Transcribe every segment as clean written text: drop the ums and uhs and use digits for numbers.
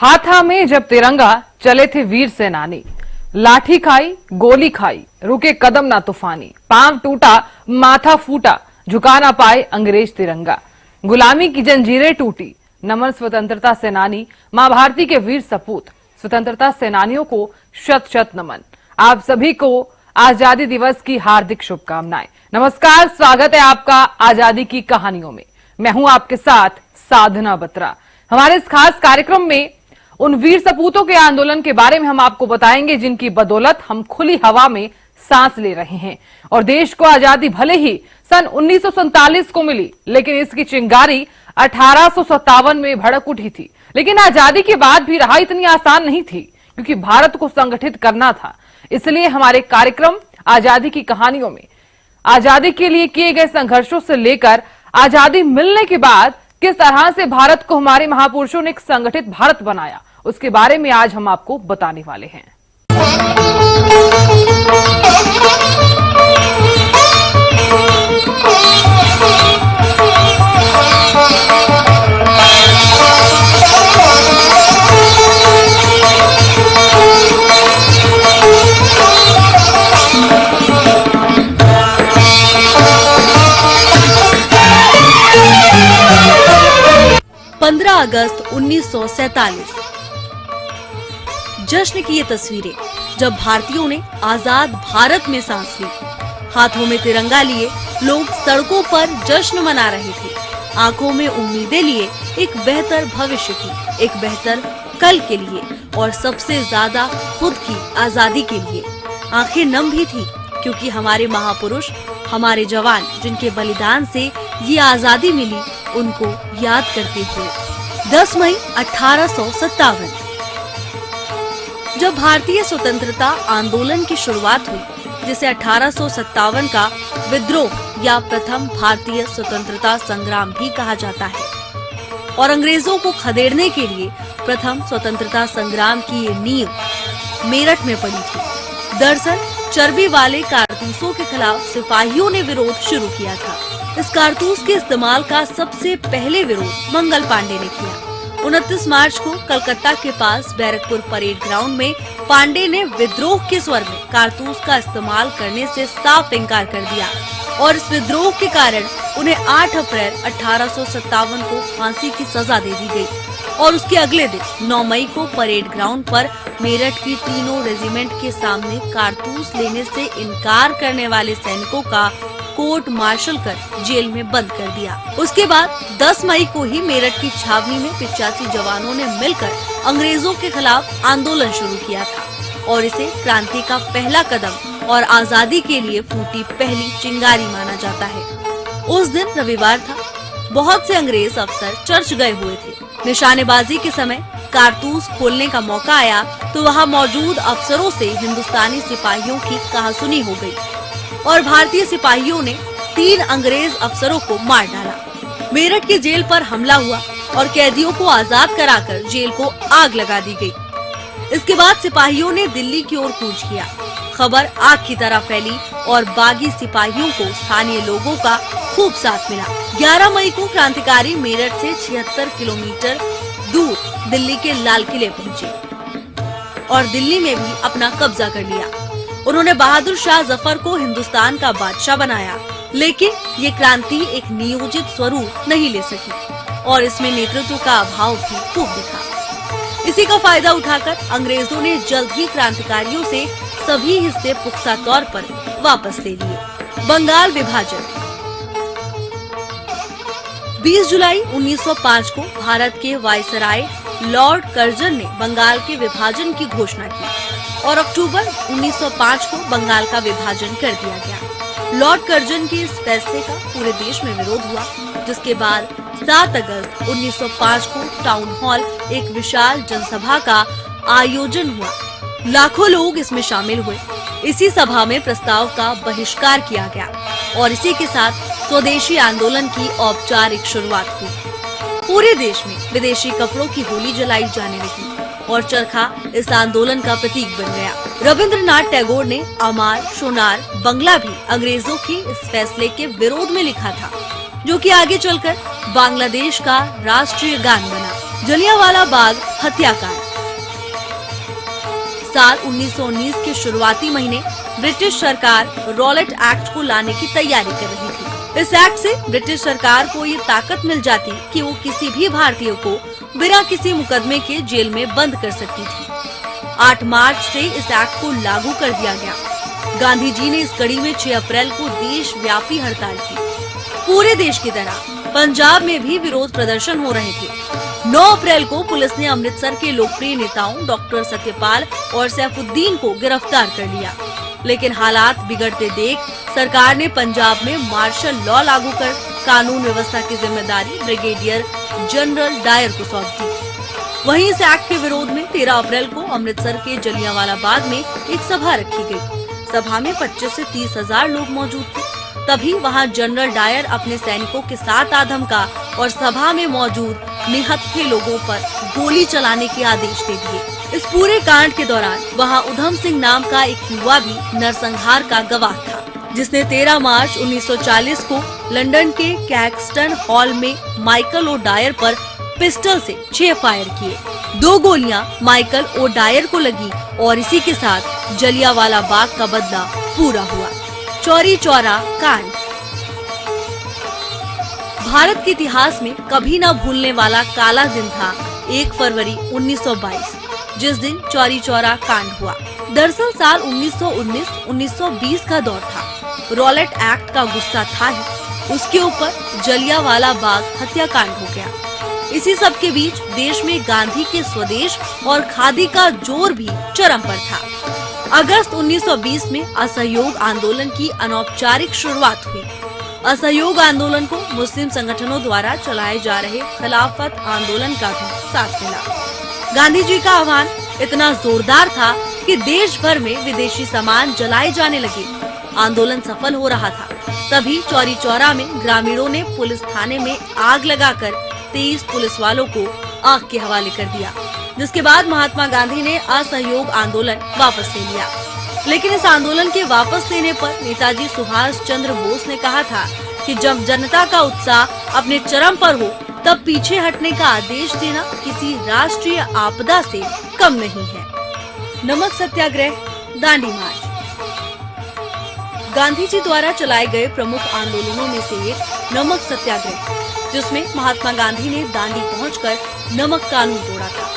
हाथा में जब तिरंगा चले थे वीर सेनानी, लाठी खाई गोली खाई रुके कदम ना तूफानी, पांव टूटा माथा फूटा झुका ना पाए अंग्रेज तिरंगा, गुलामी की जंजीरें टूटी नमन स्वतंत्रता सेनानी, मां भारती के वीर सपूत स्वतंत्रता सेनानियों को शत शत नमन। आप सभी को आजादी दिवस की हार्दिक शुभकामनाएं। नमस्कार, स्वागत है आपका आजादी की कहानियों में। मैं हूं आपके साथ साधना बत्रा। हमारे इस खास कार्यक्रम में उन वीर सपूतों के आंदोलन के बारे में हम आपको बताएंगे जिनकी बदौलत हम खुली हवा में सांस ले रहे हैं और देश को आजादी भले ही सन 1947 को मिली, लेकिन इसकी चिंगारी 1857 में भड़क उठी थी। लेकिन आजादी के बाद भी राह इतनी आसान नहीं थी, क्योंकि भारत को संगठित करना था। इसलिए हमारे कार्यक्रम आजादी की कहानियों में आजादी के लिए किए गए संघर्षों से लेकर आजादी मिलने के बाद किस तरह से भारत को हमारे महापुरुषों ने एक संगठित भारत बनाया, उसके बारे में आज हम आपको बताने वाले हैं। अगस्त 1947 जश्न की ये तस्वीरें जब भारतीयों ने आजाद भारत में सांस ली। हाथों में तिरंगा लिए लोग सड़कों पर जश्न मना रहे थे। आंखों में उम्मीदें लिए एक बेहतर भविष्य की, एक बेहतर कल के लिए और सबसे ज्यादा खुद की आजादी के लिए। आंखें नम भी थी, क्योंकि हमारे महापुरुष, हमारे जवान जिनके बलिदान से ये आजादी मिली, उनको याद करते हुए 10 मई 1857 जब भारतीय स्वतंत्रता आंदोलन की शुरुआत हुई, जिसे 1857 का विद्रोह या प्रथम भारतीय स्वतंत्रता संग्राम भी कहा जाता है, और अंग्रेजों को खदेड़ने के लिए प्रथम स्वतंत्रता संग्राम की ये नींव मेरठ में पड़ी थी। दरअसल चर्बी वाले कारतूसों के खिलाफ सिपाहियों ने विरोध शुरू किया था। इस कारतूस के इस्तेमाल का सबसे पहले विरोध मंगल पांडे ने किया। 29 मार्च को कलकत्ता के पास बैरकपुर परेड ग्राउंड में पांडे ने विद्रोह के स्वर में कारतूस का इस्तेमाल करने से साफ इनकार कर दिया और इस विद्रोह के कारण उन्हें 8 अप्रैल 1857 को फांसी की सजा दे दी गई और उसके अगले दिन 9 मई को परेड ग्राउंड पर मेरठ की तीनों रेजिमेंट के सामने कारतूस लेने से इनकार करने वाले सैनिकों का कोर्ट मार्शल कर जेल में बंद कर दिया। उसके बाद 10 मई को ही मेरठ की छावनी में 85 जवानों ने मिलकर अंग्रेजों के खिलाफ आंदोलन शुरू किया था और इसे क्रांति का पहला कदम और आजादी के लिए फूटी पहली चिंगारी माना जाता है। उस दिन रविवार था। बहुत से अंग्रेज अफसर चर्च गए हुए थे। निशानेबाजी के समय कारतूस खोलने का मौका आया तो वहाँ मौजूद अफसरों से हिंदुस्तानी सिपाहियों की कहासुनी हो गई और भारतीय सिपाहियों ने 3 अंग्रेज अफसरों को मार डाला। मेरठ की जेल पर हमला हुआ और कैदियों को आजाद कराकर जेल को आग लगा दी गई। इसके बाद सिपाहियों ने दिल्ली की ओर कूच किया। खबर आग की तरह फैली और बागी सिपाहियों को स्थानीय लोगों का खूब साथ मिला। 11 मई को क्रांतिकारी मेरठ से 76 किलोमीटर दूर दिल्ली के लाल किले पहुँचे और दिल्ली में भी अपना कब्जा कर लिया। उन्होंने बहादुर शाह जफर को हिंदुस्तान का बादशाह बनाया, लेकिन ये क्रांति एक नियोजित स्वरूप नहीं ले सकी और इसमें नेतृत्व का अभाव भी खूब दिखा। इसी का फायदा उठाकर अंग्रेजों ने जल्द ही क्रांतिकारियों से सभी हिस्से पुख्ता तौर पर वापस ले लिए। बंगाल विभाजन 20 जुलाई 1905 को भारत के वायसराय लॉर्ड कर्जन ने बंगाल के विभाजन की घोषणा की और अक्टूबर 1905 को बंगाल का विभाजन कर दिया गया। लॉर्ड कर्जन के इस फैसले का पूरे देश में विरोध हुआ, जिसके बाद 7 अगस्त 1905 को टाउन हॉल एक विशाल जनसभा का आयोजन हुआ। लाखों लोग इसमें शामिल हुए। इसी सभा में प्रस्ताव का बहिष्कार किया गया और इसी के साथ स्वदेशी आंदोलन की औपचारिक शुरुआत हुई। पूरे देश में विदेशी कपड़ों की होली जलाई जाने लगी और चरखा इस आंदोलन का प्रतीक बन गया। रविंद्रनाथ टैगोर ने अमार, सोनार, बंगला भी अंग्रेजों के इस फैसले के विरोध में लिखा था, जो कि आगे चलकर बांग्लादेश का राष्ट्रीय गान बना। जलियांवाला बाग हत्याकांड। साल 1919 के शुरुआती महीने ब्रिटिश सरकार रॉलेट एक्ट को लाने की तैयारी कर रही थी। इस एक्ट से ब्रिटिश सरकार को ये ताकत मिल जाती कि वो किसी भी भारतीय को बिना किसी मुकदमे के जेल में बंद कर सकती थी। 8 मार्च से इस एक्ट को लागू कर दिया गया। गांधी जी ने इस कड़ी में 6 अप्रैल को देशव्यापी हड़ताल की। पूरे देश की तरह पंजाब में भी विरोध प्रदर्शन हो रहे थे। 9 अप्रैल को पुलिस ने अमृतसर के लोकप्रिय नेताओं डॉक्टर सत्यपाल और सैफुद्दीन को गिरफ्तार कर लिया, लेकिन हालात बिगड़ते देख सरकार ने पंजाब में मार्शल लॉ लागू कर कानून व्यवस्था की जिम्मेदारी ब्रिगेडियर जनरल डायर को सौंप दी। वहीं इस एक्ट के विरोध में 13 अप्रैल को अमृतसर के जलियांवाला बाग में एक सभा रखी गई। सभा में 25 से 30 हजार लोग मौजूद थे। तभी वहां जनरल डायर अपने सैनिकों के साथ आ धमका और सभा में मौजूद निहत्थे लोगों पर गोली चलाने के आदेश दे दिए। इस पूरे कांड के दौरान वहां उधम सिंह नाम का एक युवा भी नरसंहार का गवाह था, जिसने 13 मार्च 1940 को लंदन के कैक्सटन हॉल में माइकल ओ डायर पर पिस्टल से 6 फायर किए। 2 गोलियां माइकल ओ डायर को लगी और इसी के साथ जलियांवाला बाग का बदला पूरा हुआ। चौरी चौरा कांड भारत के इतिहास में कभी न भूलने वाला काला दिन था 1 फरवरी 1922, जिस दिन चौरी चौरा कांड हुआ। दरअसल साल 1919-1920 का दौर था। रॉलेट एक्ट का गुस्सा था ही, उसके ऊपर जलियांवाला बाग हत्याकांड हो गया। इसी सब के बीच देश में गांधी के स्वदेश और खादी का जोर भी चरम पर था। अगस्त 1920 में असहयोग आंदोलन की अनौपचारिक शुरुआत हुई। असहयोग आंदोलन को मुस्लिम संगठनों द्वारा चलाए जा रहे खिलाफत आंदोलन का भी साथ मिला। गांधी जी का आह्वान इतना जोरदार था कि देश भर में विदेशी सामान जलाए जाने लगे। आंदोलन सफल हो रहा था। तभी चौरी चौरा में ग्रामीणों ने पुलिस थाने में आग लगाकर 23 पुलिस वालों को आग के हवाले कर दिया, जिसके बाद महात्मा गांधी ने असहयोग आंदोलन वापस ले लिया। लेकिन इस आंदोलन के वापस लेने पर नेताजी सुभाष चंद्र बोस ने कहा था कि जब जनता का उत्साह अपने चरम पर हो तब पीछे हटने का आदेश देना किसी राष्ट्रीय आपदा से कम नहीं है। नमक सत्याग्रह, दांडी मार्च। गांधी जी द्वारा चलाए गए प्रमुख आंदोलनों में से एक नमक सत्याग्रह, जिसमें महात्मा गांधी ने दांडी पहुंचकर नमक कानून तोड़ा था।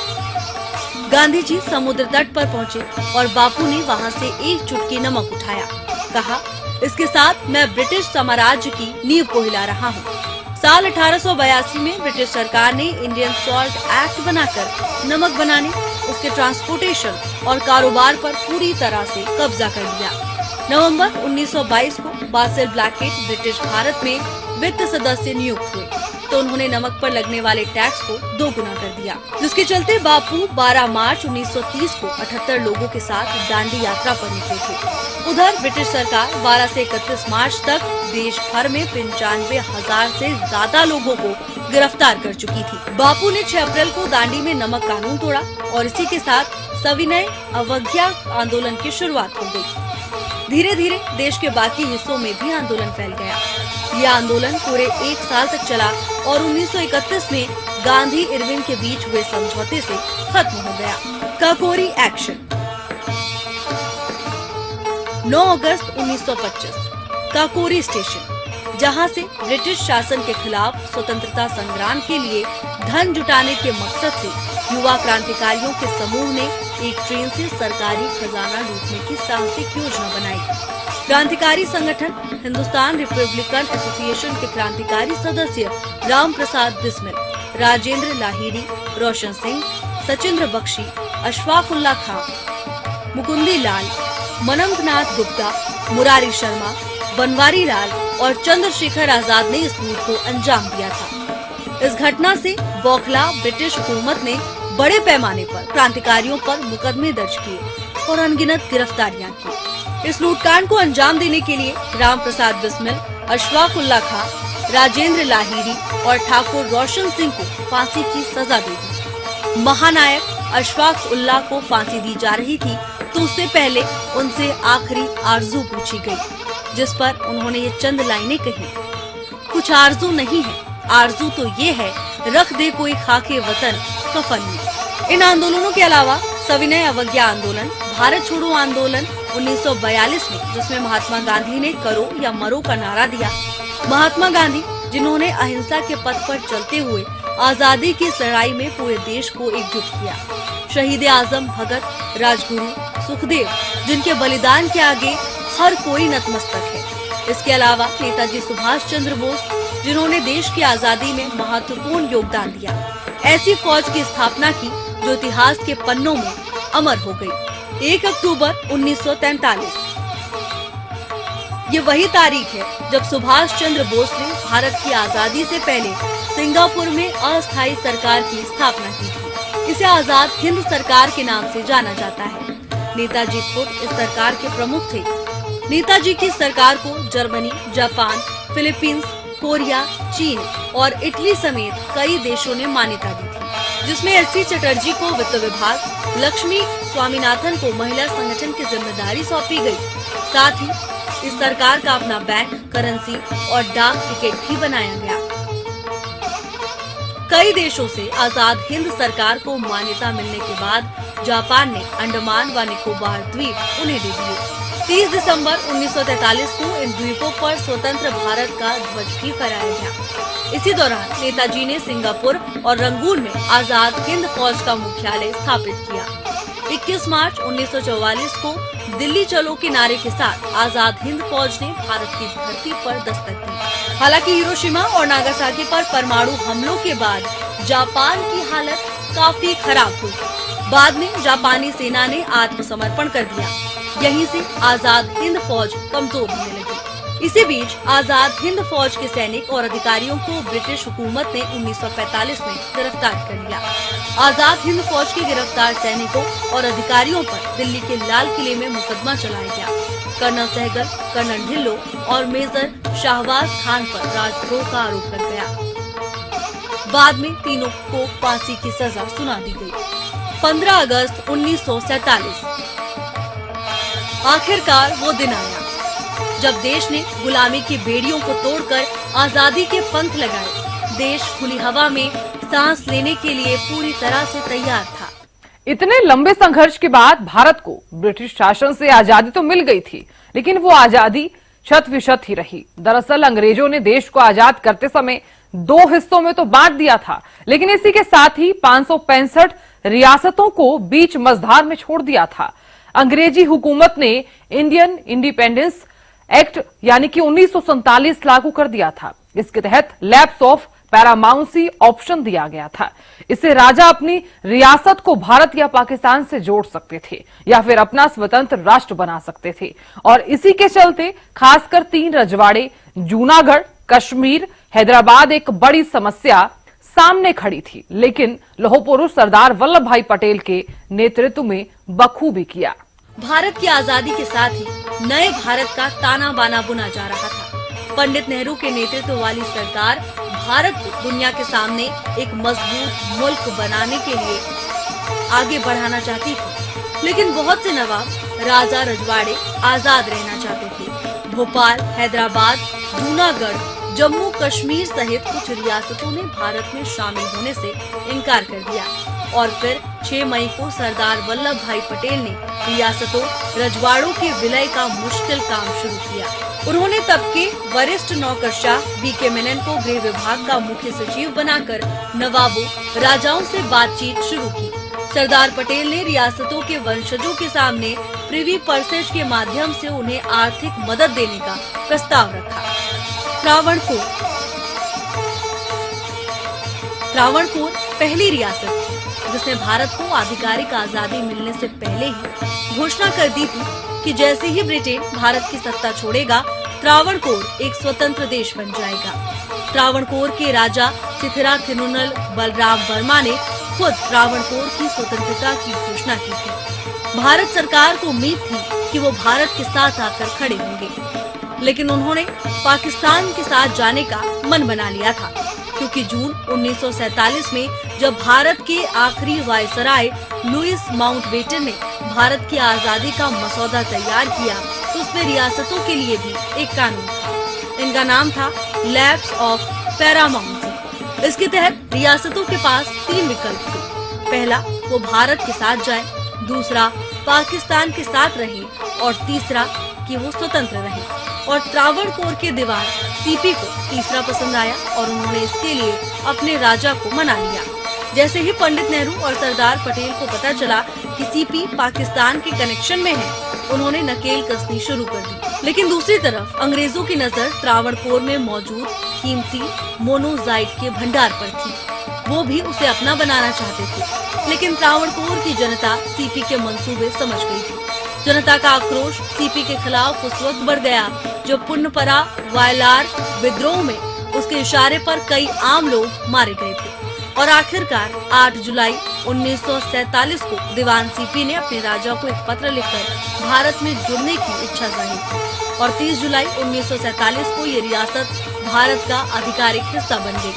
गांधी जी समुद्र तट पर पहुंचे और बापू ने वहां से एक चुटकी नमक उठाया। कहा, इसके साथ मैं ब्रिटिश साम्राज्य की नींव को हिला रहा हूं। साल 1882 में ब्रिटिश सरकार ने इंडियन सॉल्ट एक्ट बनाकर नमक बनाने, उसके ट्रांसपोर्टेशन और कारोबार पर पूरी तरह से कब्जा कर लिया। नवंबर 1922 को बासिल ब्लैकेट ब्रिटिश भारत में वित्त सदस्य नियुक्त हुए, तो उन्होंने नमक पर लगने वाले टैक्स को 2 गुना कर दिया, जिसके चलते बापू 12 मार्च 1930 को 78 लोगों के साथ दांडी यात्रा पर निकले थे। उधर ब्रिटिश सरकार 12 से 31 मार्च तक देश भर में 95,000 से ज्यादा लोगों को गिरफ्तार कर चुकी थी। बापू ने 6 अप्रैल को दांडी में नमक कानून तोड़ा और इसी के साथ सविनय अवज्ञा आंदोलन की शुरुआत हो गयी। धीरे धीरे देश के बाकी हिस्सों में भी आंदोलन फैल गया। यह आंदोलन पूरे 1 साल तक चला और 1931 में गांधी इरविन के बीच हुए समझौते से खत्म हो गया। काकोरी एक्शन। 9 अगस्त 1925 काकोरी स्टेशन, जहां से ब्रिटिश शासन के खिलाफ स्वतंत्रता संग्राम के लिए धन जुटाने के मकसद से युवा क्रांतिकारियों के समूह ने एक ट्रेन से सरकारी खजाना लूटने की साहसिक योजना बनाई। क्रांतिकारी संगठन हिंदुस्तान रिपब्लिकन एसोसिएशन के क्रांतिकारी सदस्य राम प्रसाद बिस्मिल, राजेंद्र लाहिड़ी, रोशन सिंह, सचिंद्र बख्शी, अशफाक उल्ला खां, मुकुंदी लाल, मनमथनाथ गुप्ता, मुरारी शर्मा, बनवारी लाल और चंद्रशेखर आजाद ने इस लूट को अंजाम दिया था। इस घटना से बौखला ब्रिटिश हुकूमत ने बड़े पैमाने पर क्रांतिकारियों पर मुकदमे दर्ज किए और अनगिनत गिरफ्तारियां की। इस लूटकांड को अंजाम देने के लिए राम प्रसाद बिस्मिल, अशफाक उल्ला खां, राजेंद्र लाहिड़ी और ठाकुर रोशन सिंह को फांसी की सजा दे दी। महानायक अशफाक उल्ला को फांसी दी जा रही थी तो उससे पहले उनसे आखिरी आरजू पूछी गई, जिस पर उन्होंने ये चंद लाइनें कही। कुछ आरजू नहीं है, आरजू तो ये है, रख दे कोई खाके वतन कफन में। इन आंदोलनों के अलावा सविनय अवज्ञा आंदोलन, भारत छोड़ो आंदोलन 1942 में, जिसमें महात्मा गांधी ने करो या मरो का नारा दिया। महात्मा गांधी, जिन्होंने अहिंसा के पथ पर चलते हुए आजादी की इस लड़ाई में पूरे देश को एकजुट किया। शहीद आजम भगत, राजगुरु, सुखदेव, जिनके बलिदान के आगे हर कोई नतमस्तक है। इसके अलावा नेताजी सुभाष चंद्र बोस, जिन्होंने देश की आजादी में महत्वपूर्ण योगदान दिया। ऐसी फौज की स्थापना की जो इतिहास के पन्नों में अमर हो गई। 1 अक्टूबर 1943 ये वही तारीख है जब सुभाष चंद्र बोस ने भारत की आजादी से पहले सिंगापुर में अस्थायी सरकार की स्थापना की थी। इसे आजाद हिंद सरकार के नाम से जाना जाता है। नेताजी खुद इस सरकार के प्रमुख थे। नेताजी की सरकार को जर्मनी, जापान, फिलीपींस, कोरिया, चीन और इटली समेत कई देशों ने मान्यता दी थी, जिसमें एस.सी. चटर्जी को वित्त विभाग, लक्ष्मी स्वामीनाथन को महिला संगठन की जिम्मेदारी सौंपी गई। साथ ही इस सरकार का अपना बैंक, करेंसी और डाक टिकट भी बनाया गया। कई देशों से आजाद हिंद सरकार को मान्यता मिलने के बाद जापान ने अंडमान व निकोबार द्वीप उन्हें दे दिए। 30 दिसंबर 1943 को इन द्वीपों पर स्वतंत्र भारत का ध्वज भी फहराया गया। इसी दौरान नेताजी ने सिंगापुर और रंगून में आजाद हिंद फौज का मुख्यालय स्थापित किया। 21 मार्च 1944 को दिल्ली चलो के नारे के साथ आजाद हिंद फौज ने भारत की धरती पर दस्तक दी। हालांकि हिरोशिमा और नागासाकी पर परमाणु हमलों के बाद जापान की हालत काफी खराब हुई। बाद में जापानी सेना ने आत्मसमर्पण कर दिया। यहीं से आजाद हिंद फौज कमजोर होने लगी। इसी बीच आजाद हिंद फौज के सैनिक और अधिकारियों को ब्रिटिश हुकूमत ने 1945 में गिरफ्तार कर लिया। आजाद हिंद फौज के गिरफ्तार सैनिकों और अधिकारियों पर दिल्ली के लाल किले में मुकदमा चलाया गया। कर्नल सहगल, कर्नल ढिल्लो और मेजर शाहबाज खान पर राजद्रोह का आरोप लग गया। बाद में तीनों को फांसी की सजा सुना दी गई। 15 अगस्त 1947 आखिरकार वो दिन आया जब देश ने गुलामी की बेड़ियों को तोड़कर आजादी के पंख लगाए। देश खुली हवा में सांस लेने के लिए पूरी तरह से तैयार था। इतने लंबे संघर्ष के बाद भारत को ब्रिटिश शासन से आजादी तो मिल गई थी, लेकिन वो आजादी शत विशत ही रही। दरअसल अंग्रेजों ने देश को आजाद करते समय 2 हिस्सों में तो बांट दिया था, लेकिन इसी के साथ ही 565 रियासतों को बीच मझधार में छोड़ दिया था। अंग्रेजी हुकूमत ने इंडियन इंडिपेंडेंस एक्ट यानी कि 1947 लागू कर दिया था। इसके तहत लैप्स ऑफ पैरामाउंसी ऑप्शन दिया गया था। इससे राजा अपनी रियासत को भारत या पाकिस्तान से जोड़ सकते थे या फिर अपना स्वतंत्र राष्ट्र बना सकते थे। और इसी के चलते खासकर 3 रजवाड़े जूनागढ़, कश्मीर, हैदराबाद एक बड़ी समस्या सामने खड़ी थी, लेकिन लौह पुरुष सरदार वल्लभ भाई पटेल के नेतृत्व में बखूबी किया। भारत की आजादी के साथ ही नए भारत का ताना बाना बुना जा रहा था। पंडित नेहरू के नेतृत्व वाली सरकार भारत को दुनिया के सामने एक मजबूत मुल्क बनाने के लिए आगे बढ़ाना चाहती थी, लेकिन बहुत से नवाब, राजा, रजवाड़े आजाद रहना चाहते थे। भोपाल, हैदराबाद, जूनागढ़, जम्मू कश्मीर सहित कुछ रियासतों ने भारत में शामिल होने से इनकार कर दिया और फिर 6 मई को सरदार वल्लभ भाई पटेल ने रियासतों, रजवाड़ों के विलय का मुश्किल काम शुरू किया। उन्होंने तब के वरिष्ठ नौकरशाह वी.के. मेनन को गृह विभाग का मुख्य सचिव बनाकर नवाबों, राजाओं से बातचीत शुरू की। सरदार पटेल ने रियासतों के वंशजों के सामने प्रिवी पर्सेज के माध्यम से उन्हें आर्थिक मदद देने का प्रस्ताव रखा। त्रावणकोर पहली रियासत थी जिसने भारत को आधिकारिक आजादी मिलने से पहले ही घोषणा कर दी थी कि जैसे ही ब्रिटेन भारत की सत्ता छोड़ेगा, त्रावणकोर एक स्वतंत्र देश बन जाएगा। त्रावणकोर के राजा चिथिरा थिरुनल बलराम वर्मा ने खुद त्रावणकोर की स्वतंत्रता की घोषणा की थी। भारत सरकार को उम्मीद थी कि वो भारत के साथ आकर खड़े होंगे, लेकिन उन्होंने पाकिस्तान के साथ जाने का मन बना लिया था, क्योंकि जून 1947 में जब भारत के आखिरी वायसराय लुईस माउंटबेटन ने भारत की आजादी का मसौदा तैयार किया, तो उसमें रियासतों के लिए भी एक कानून था। इनका नाम था लैप्स ऑफ पैरामाउंसी। इसके तहत रियासतों के पास 3 विकल्प थे। पहला, वो भारत के साथ जाए, दूसरा पाकिस्तान के साथ रहे और तीसरा कि वो स्वतंत्र रहे। और त्रावणकोर के दीवान सीपी को तीसरा पसंद आया और उन्होंने इसके लिए अपने राजा को मना लिया। जैसे ही पंडित नेहरू और सरदार पटेल को पता चला कि सीपी पाकिस्तान के कनेक्शन में है, उन्होंने नकेल कसनी शुरू कर दी। लेकिन दूसरी तरफ अंग्रेजों की नजर त्रावणकोर में मौजूद कीमती मोनोजाइट के भंडार पर थी। वो भी उसे अपना बनाना चाहते थे, लेकिन त्रावणकोर की जनता सीपी के मंसूबे समझ गई थी। जनता का आक्रोश सीपी के खिलाफ उस वक्त बढ़ गया जब पुन्नपरा वायलार विद्रोह में उसके इशारे पर कई आम लोग मारे गए थे। और आखिरकार 8 जुलाई 1947 को दीवान सीपी ने अपने राजा को एक पत्र लिखकर भारत में जुड़ने की इच्छा जाहिर की और 30 जुलाई 1947 को ये रियासत भारत का आधिकारिक हिस्सा बन गई।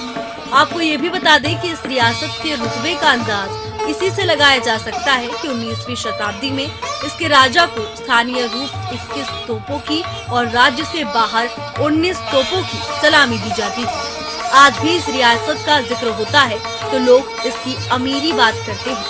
आपको ये भी बता दें कि इस रियासत के रुतबे का अंदाज इसी से लगाया जा सकता है कि 19वीं शताब्दी में इसके राजा को स्थानीय रूप 21 तोपों की और राज्य से बाहर 19 तोपों की सलामी दी जाती थी। आज भी इस रियासत का जिक्र होता है तो लोग इसकी अमीरी बात करते हैं।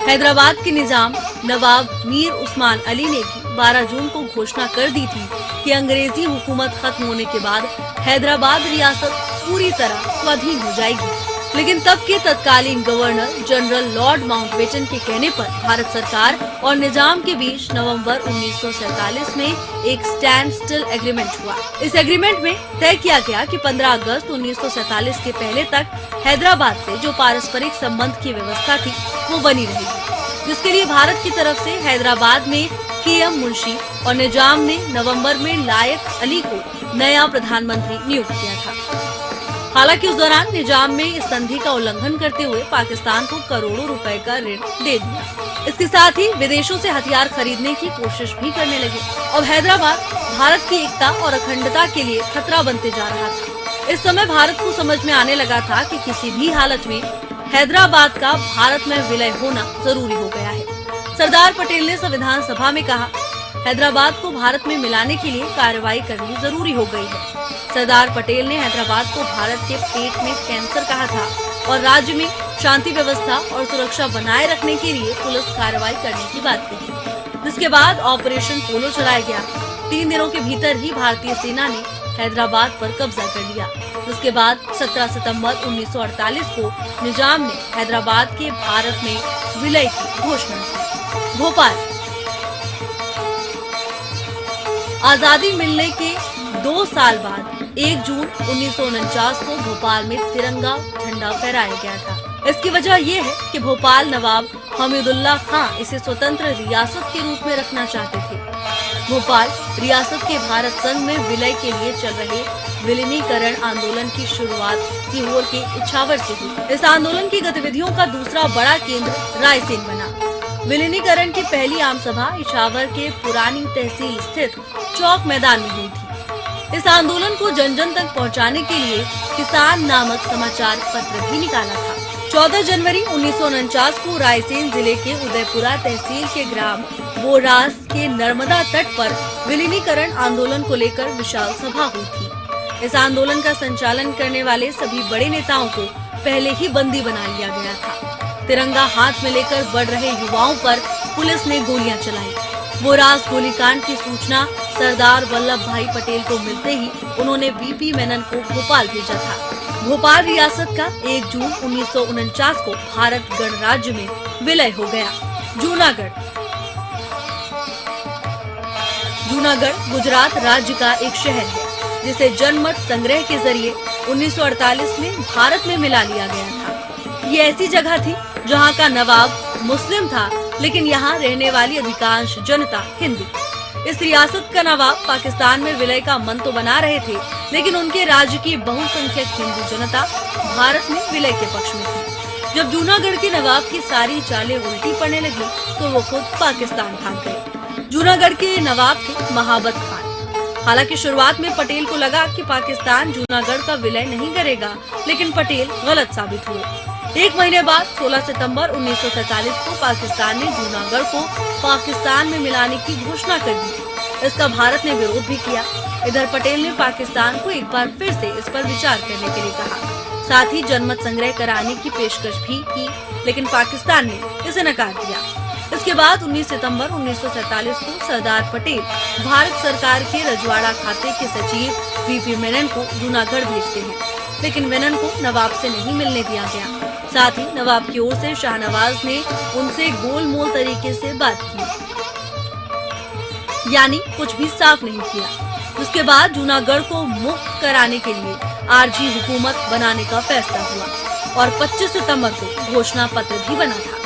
हैदराबाद के निजाम नवाब मीर उस्मान अली ने भी 12 जून को घोषणा कर दी थी कि अंग्रेजी हुकूमत खत्म होने के बाद हैदराबाद रियासत पूरी तरह स्वाधीन हो जाएगी। लेकिन तब के तत्कालीन गवर्नर जनरल लॉर्ड माउंटबेटन के कहने पर भारत सरकार और निजाम के बीच नवंबर 1947 में एक स्टैंड स्टिल एग्रीमेंट हुआ। इस एग्रीमेंट में तय किया गया कि 15 अगस्त 1947 के पहले तक हैदराबाद से जो पारस्परिक संबंध की व्यवस्था थी वो बनी रहेगी, जिसके लिए भारत की तरफ से हैदराबाद में के.एम. मुंशी और निजाम ने नवंबर में लायक अली को नया प्रधानमंत्री नियुक्त किया था। हालांकि उस दौरान निजाम ने इस संधि का उल्लंघन करते हुए पाकिस्तान को करोड़ों रुपए का ऋण दे दिया। इसके साथ ही विदेशों से हथियार खरीदने की कोशिश भी करने लगे। अब हैदराबाद भारत की एकता और अखंडता के लिए खतरा बनते जा रहा था। इस समय भारत को समझ में आने लगा था कि किसी भी हालत में हैदराबाद का भारत में विलय होना जरूरी हो गया है। सरदार पटेल ने संविधान सभा में कहा, हैदराबाद को भारत में मिलाने के लिए कार्रवाई करनी जरूरी हो गई है। सरदार पटेल ने हैदराबाद को भारत के पेट में कैंसर कहा था और राज्य में शांति व्यवस्था और सुरक्षा बनाए रखने के लिए पुलिस कार्रवाई करने की बात कही, जिसके बाद ऑपरेशन पोलो चलाया गया। 3 दिनों के भीतर ही भारतीय सेना ने हैदराबाद पर कब्जा कर लिया, जिसके बाद 17 सितंबर 1948 को निजाम ने हैदराबाद के भारत में विलय की घोषणा की। भोपाल आजादी मिलने के 2 साल बाद 1 जून 1949 को भोपाल में तिरंगा झंडा फहराया गया था। इसकी वजह ये है कि भोपाल नवाब हमीदुल्लाह खां इसे स्वतंत्र रियासत के रूप में रखना चाहते थे। भोपाल रियासत के भारत संघ में विलय के लिए चल रहे विलीनीकरण आंदोलन की शुरुआत सीहोर के इछावर से हुई। इस आंदोलन की गतिविधियों का दूसरा बड़ा केंद्र रायसेन बना। विलीनीकरण की पहली आम सभा इछावर के पुरानी तहसील स्थित चौक मैदान में हुई थी। इस आंदोलन को जन जन तक पहुंचाने के लिए किसान नामक समाचार पत्र भी निकाला था। 14 जनवरी 1949 को रायसेन जिले के उदयपुरा तहसील के ग्राम बोरास के नर्मदा तट पर विलीनीकरण आंदोलन को लेकर विशाल सभा हुई थी। इस आंदोलन का संचालन करने वाले सभी बड़े नेताओं को पहले ही बंदी बना लिया गया था। तिरंगा हाथ में लेकर बढ़ रहे युवाओं पर पुलिस ने गोलियां चलाई। बोरास गोलीकांड की सूचना सरदार वल्लभ भाई पटेल को मिलते ही उन्होंने बीपी मेनन को भोपाल भेजा था। भोपाल रियासत का 1 जून 1949 को भारत गणराज्य में विलय हो गया। जूनागढ़ गुजरात राज्य का एक शहर है, जिसे जनमत संग्रह के जरिए 1948 में भारत में मिला लिया गया था। ये ऐसी जगह थी जहाँ का नवाब मुस्लिम था, लेकिन यहाँ रहने वाली अधिकांश जनता हिंदू। इस रियासत का नवाब पाकिस्तान में विलय का मन तो बना रहे थे, लेकिन उनके राज्य की बहुसंख्यक हिंदू जनता भारत में विलय के पक्ष में थी। जब जूनागढ़ के नवाब की सारी चालें उल्टी पड़ने लगी, तो वो खुद पाकिस्तान भाग गए। जूनागढ़ के नवाब थे महाबत खान। हालांकि शुरुआत में पटेल को लगा कि पाकिस्तान जूनागढ़ का विलय नहीं करेगा, लेकिन पटेल गलत साबित हुए। 1 महीने बाद 16 सितंबर 1947 को पाकिस्तान ने जूनागढ़ को पाकिस्तान में मिलाने की घोषणा कर दी। इसका भारत ने विरोध भी किया। इधर पटेल ने पाकिस्तान को एक बार फिर से इस पर विचार करने के लिए कहा। साथ ही जनमत संग्रह कराने की पेशकश भी की, लेकिन पाकिस्तान ने इसे नकार दिया। इसके बाद 19 सितंबर 1947 को सरदार पटेल भारत सरकार के रजवाड़ा खाते के सचिव वीपी मेनन को जूनागढ़ भेजते हैं, लेकिन मेनन को नवाब से नहीं मिलने दिया गया। साथ ही नवाब की ओर से शाहनवाज ने उनसे गोलमोल तरीके से बात की, यानी कुछ भी साफ नहीं किया। उसके बाद जूनागढ़ को मुक्त कराने के लिए आरजी हुकूमत बनाने का फैसला हुआ और 25 सितंबर को घोषणा पत्र भी बना था।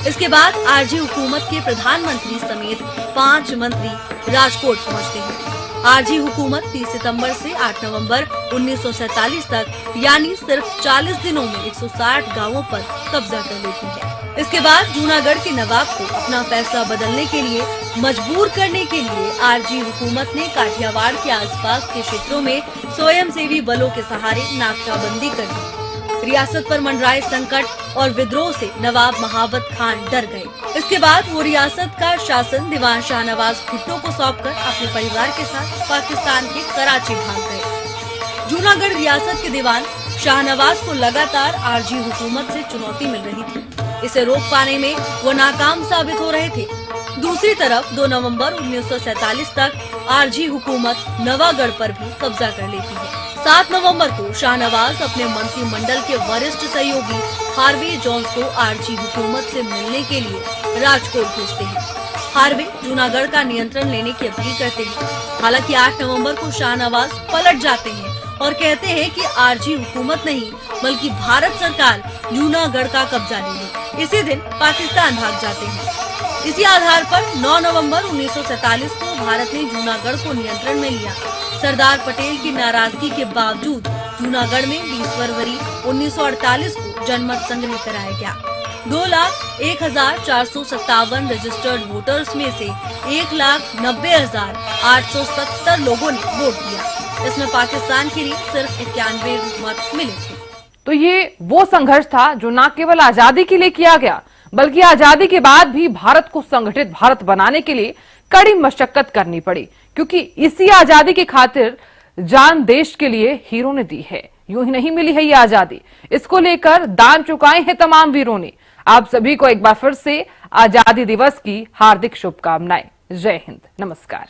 इसके बाद आरजी हुकूमत के प्रधानमंत्री समेत 5 मंत्री राजकोट पहुंचते हैं। आरजी हुकूमत 30 सितंबर से 8 नवंबर 1947 तक यानी सिर्फ 40 दिनों में 160 गांवों पर कब्जा कर लेती है। इसके बाद जूनागढ़ के नवाब को अपना फैसला बदलने के लिए मजबूर करने के लिए आरजी हुकूमत ने काठियावाड़ के आसपास के क्षेत्रों में स्वयंसेवी बलों के सहारे नाकाबंदी कर दी। रियासत पर मंडराए संकट और विद्रोह से नवाब महाबत खान डर गए। इसके बाद वो रियासत का शासन दीवान शाहनवाज भुट्टो को सौंपकर अपने परिवार के साथ पाकिस्तान के कराची भाग गए। जूनागढ़ रियासत के दीवान शाहनवाज को लगातार आरजी हुकूमत से चुनौती मिल रही थी। इसे रोक पाने में वो नाकाम साबित हो रहे थे। दूसरी तरफ 2 नवंबर 1947 तक आरजी हुकूमत नवागढ़ पर भी कब्जा कर लेती है। 7 नवंबर को शाहनवाज अपने मंत्रिमंडल के वरिष्ठ सहयोगी हार्वे जोन्स को आरजी हुकूमत से मिलने के लिए राजकोट भेजते हैं। हार्वे जूनागढ़ का नियंत्रण लेने की अपील करते हैं। हालांकि 8 नवंबर को शाहनवाज पलट जाते हैं और कहते हैं कि आरजी हुकूमत नहीं बल्कि भारत सरकार जूनागढ़ का कब्जा लेगी। इसी दिन पाकिस्तान भाग जाते हैं। इसी आधार पर 9 नवंबर 1947 को भारत ने जूनागढ़ को नियंत्रण में लिया। सरदार पटेल की नाराजगी के बावजूद जूनागढ़ में 20 फरवरी 1948 को जनमत संग्रह कराया गया। 2,01,457 रजिस्टर्ड वोटर्स में से 1,90,870 लोगों ने वोट दिया। इसमें पाकिस्तान के लिए सिर्फ 91 मत मिले थे। तो ये वो संघर्ष था जो न केवल आजादी के लिए किया गया, बल्कि आजादी के बाद भी भारत को संगठित भारत बनाने के लिए कड़ी मशक्कत करनी पड़ी, क्योंकि इसी आजादी की खातिर जान देश के लिए हीरों ने दी है। यूं ही नहीं मिली है ये आजादी, इसको लेकर दान चुकाए हैं तमाम वीरों ने। आप सभी को एक बार फिर से आजादी दिवस की हार्दिक शुभकामनाएं। जय हिंद, नमस्कार।